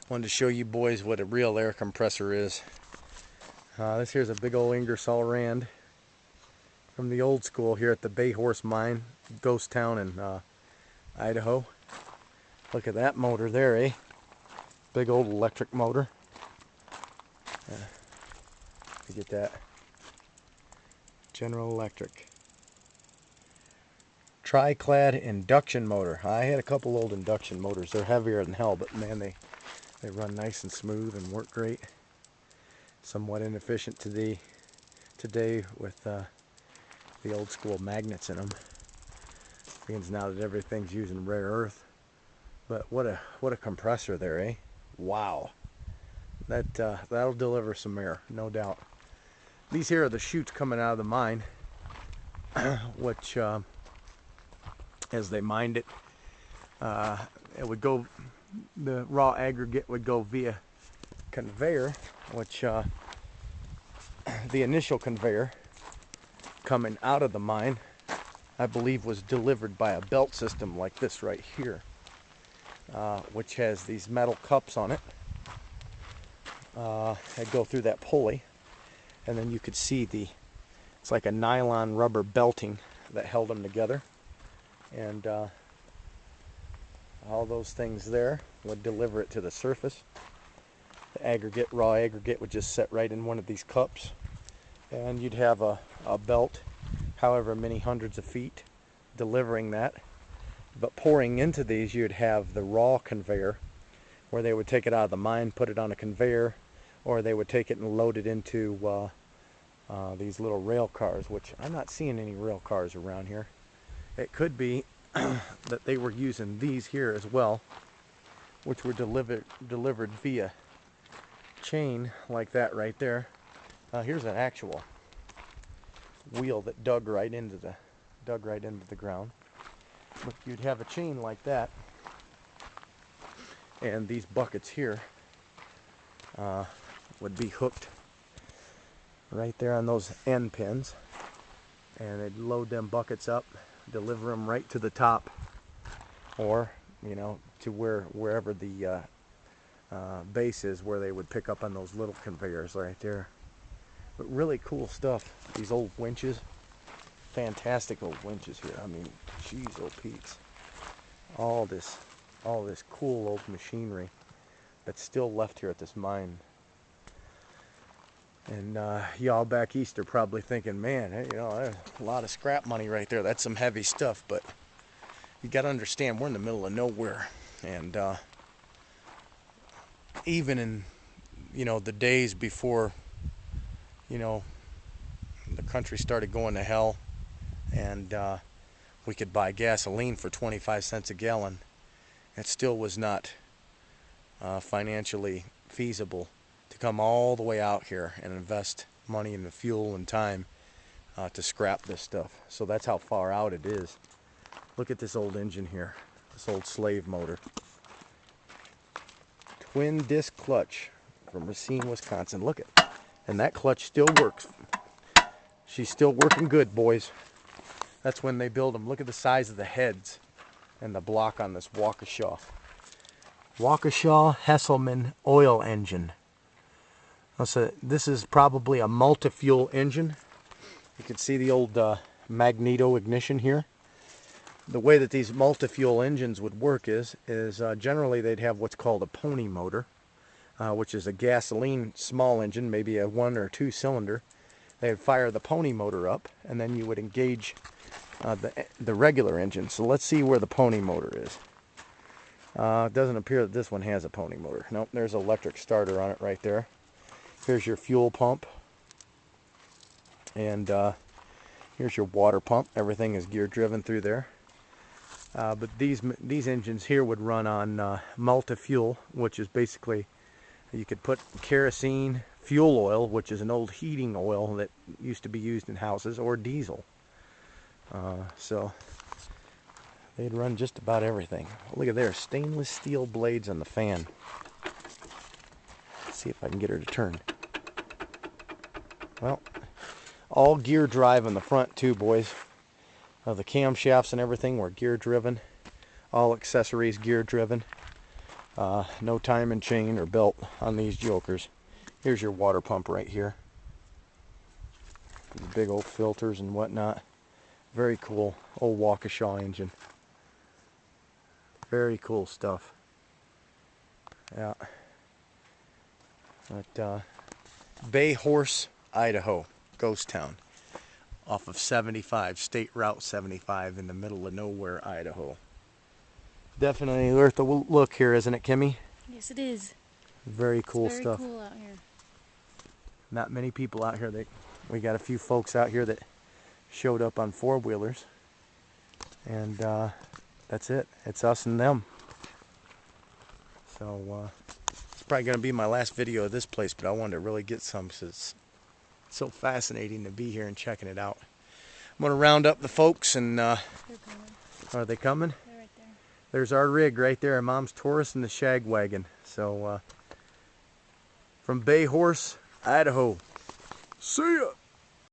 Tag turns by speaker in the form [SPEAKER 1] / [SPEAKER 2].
[SPEAKER 1] Wanted to show you boys what a real air compressor is. This here's a big old Ingersoll Rand from the old school here at the Bay Horse Mine, ghost town in Idaho. Look at that motor there, eh? Big old electric motor. You get that? General Electric. Tri-clad induction motor. I had a couple old induction motors. They're heavier than hell, but man, they run nice and smooth and work great. Somewhat inefficient today with the old school magnets in them. Because now that everything's using rare earth. But what a compressor there, eh? Wow. That'll deliver some air, no doubt. These here are the chutes coming out of the mine, which as they mined it, it would go. The raw aggregate would go via conveyor, which the initial conveyor coming out of the mine, I believe, was delivered by a belt system like this right here, which has these metal cups on it that go through that pulley, and then you could see it's like a nylon rubber belting that held them together, and all those things there would deliver it to the surface. The aggregate, raw aggregate, would just set right in one of these cups, and you'd have a belt however many hundreds of feet delivering that. But pouring into these, you'd have the raw conveyor where they would take it out of the mine, put it on a conveyor, or they would take it and load it into these little rail cars, which I'm not seeing any rail cars around here. It could be that they were using these here as well, which were delivered via chain like that right there. Here's an actual wheel that dug right into the ground. But you'd have a chain like that, and these buckets here would be hooked right there on those end pins, and they'd load them buckets up, deliver them right to the top, or to wherever the base is, where they would pick up on those little conveyors right there. But really cool stuff. These old winches, fantastic old winches here. I mean, geez, oh Pete's, all this cool old machinery that's still left here at this mine. And y'all back east are probably thinking, man, hey, there's a lot of scrap money right there. That's some heavy stuff. But you got to understand, we're in the middle of nowhere, and even in the days before the country started going to hell, and we could buy gasoline for 25 cents a gallon, it still was not financially feasible to come all the way out here and invest money in the fuel and time to scrap this stuff. So that's how far out it is. Look at this old engine here, this old slave motor. Twin disc clutch from Racine, Wisconsin. Look at, and that clutch still works. She's still working good, boys. That's when they build them. Look at the size of the heads and the block on this Waukesha Hesselman oil engine. So this is probably a multi-fuel engine. You can see the old magneto ignition here. The way that these multi-fuel engines would work is generally they'd have what's called a pony motor, which is a gasoline small engine, maybe a 1 or 2 cylinder. They'd fire the pony motor up, and then you would engage the regular engine. So let's see where the pony motor is. It doesn't appear that this one has a pony motor. Nope, there's an electric starter on it right there. Here's your fuel pump, and here's your water pump. Everything is gear driven through there. But these engines here would run on multi-fuel, which is basically, you could put kerosene, fuel oil, which is an old heating oil that used to be used in houses, or diesel. So they'd run just about everything. Look at there, stainless steel blades on the fan. Let's see if I can get her to turn. Well, all gear drive on the front too, boys. The camshafts and everything were gear driven. All accessories gear driven. No timing chain or belt on these jokers. Here's your water pump right here. The big old filters and whatnot. Very cool old Waukesha engine. Very cool stuff. Yeah. But Bay Horse, Idaho, ghost town, off of 75, State Route 75, in the middle of nowhere, Idaho. Definitely worth a look here, isn't it, Kimmy?
[SPEAKER 2] Yes, it is.
[SPEAKER 1] Very cool stuff.
[SPEAKER 2] Very cool out here.
[SPEAKER 1] Not many people out here. We got a few folks out here that showed up on four-wheelers, and that's it. It's us and them. So it's probably going to be my last video of this place, but I wanted to really get some because it's so fascinating to be here and checking it out. I'm going to round up the folks and
[SPEAKER 2] They're coming.
[SPEAKER 1] are they coming?
[SPEAKER 2] They're right there.
[SPEAKER 1] There's our rig right there, Mom's Taurus and the shag wagon. So from Bay Horse, Idaho. See ya!